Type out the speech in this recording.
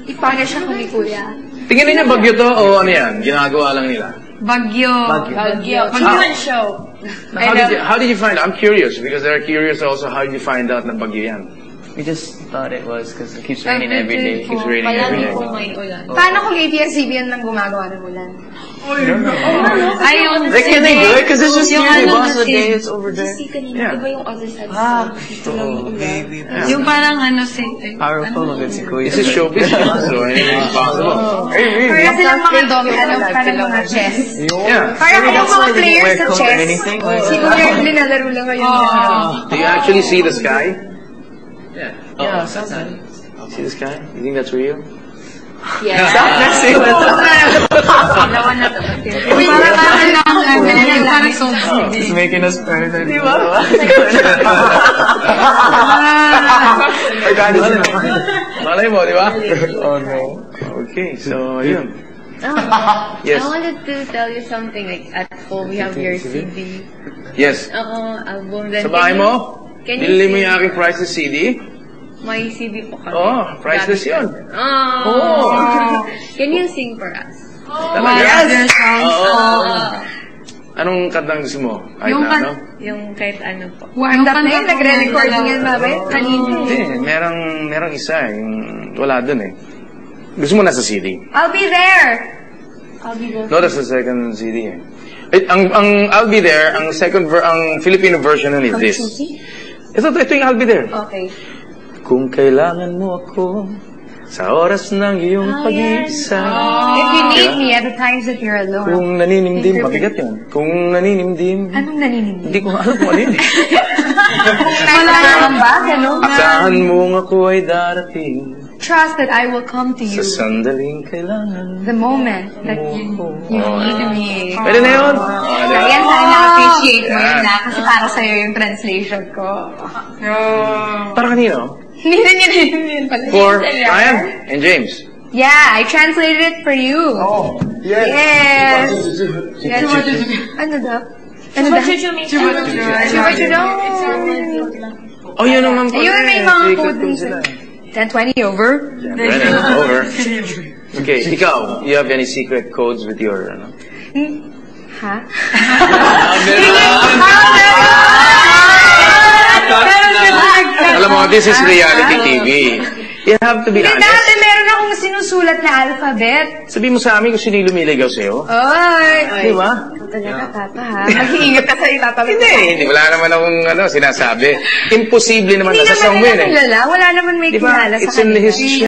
Ipaga siya kung may kuya. Tingin niya bagyo to o ano yan? Ginagawa lang nila? Bagyo. Show. How did you find out? I'm curious because they're curious also. How did you find out na bagyo yan? We just thought it was because it keeps raining every day. It keeps raining every day. Paano kung ABS-CBN lang gumagawa ng ulan? Ayun. They can do it because it's just here. Most of the day it's over there. Yeah. Iba yung other side. Yung parang powerful magad si Kuya. This is showbiz. So anything is possible. Para silang mga parang mga chess. Yeah. Parang kayong mga players sa chess. Si Kuya yung linalaro lang ngayon. Do you actually see the sky? Yeah, sometimes. See the sky? You think that's real? Yeah. It's making us better. Di ba? Malay mo, di ba? Oh no. Okay, so yun. Yes. I wanted to tell you something. Like at home, we have your CD. Yes. Album. Sa bahay mo? Nilili mo yung aking priceless CD? May CD po kami. Oh, priceless yun. Can you sing for us? Talaga? Anong kantang gusto mo? Kahit na ano? Yung kahit ano po. Warmed up na yun? Nagre-recording yan, Mabel? Kanina. Hindi, merong isa. Yung wala dun eh. Gusto mo nasa CD? I'll be there! I'll be there. No, that's the second CD eh. Ang I'll Be There, ang Filipino version nun is this. Ito yung I'll Be There. Okay. Kung kailangan mo ako sa oras ng iyong pag-iisa. If you need me at the times that you're alone. Kung naninimdim, mabigat yun. Kung naninimdim. Anong naninimdim? Hindi ko alam kung ano yun eh. Wala naman ba? Ganun? Asahan mong ako ay darating. Trust that I will come to you. Sa sandaling kailangan. The moment that you need me. Pwede na yun? Ayan, sana appreciate mo yun na. Kasi para sa'yo yung translation ko. Para kanino? Hindi na yun pala. For Ryan and James. Yeah, I translated it for you. Oh, yes. Yes. Ano daw? Ano daw? Chuba-chuba. Oh, yun naman pala. Ayun, may mga code dun. 10:20 over? Yeah, over. Okay, ikaw, you have any secret codes with your, ano? Ha? Alam mo, this is reality TV. You have to be honest. Dati meron akong sinusulat na alphabet. Sabi mo sa amin kung sino yung lumiligaw sa'yo. Oy! Di ba? Talaga, Papa, ha? Mag-iingat ka sa itatawid. Hindi. Wala naman akong sinasabi. Imposible naman na sa song mo yun eh. Wala naman may kilala sa kanila. It's in history.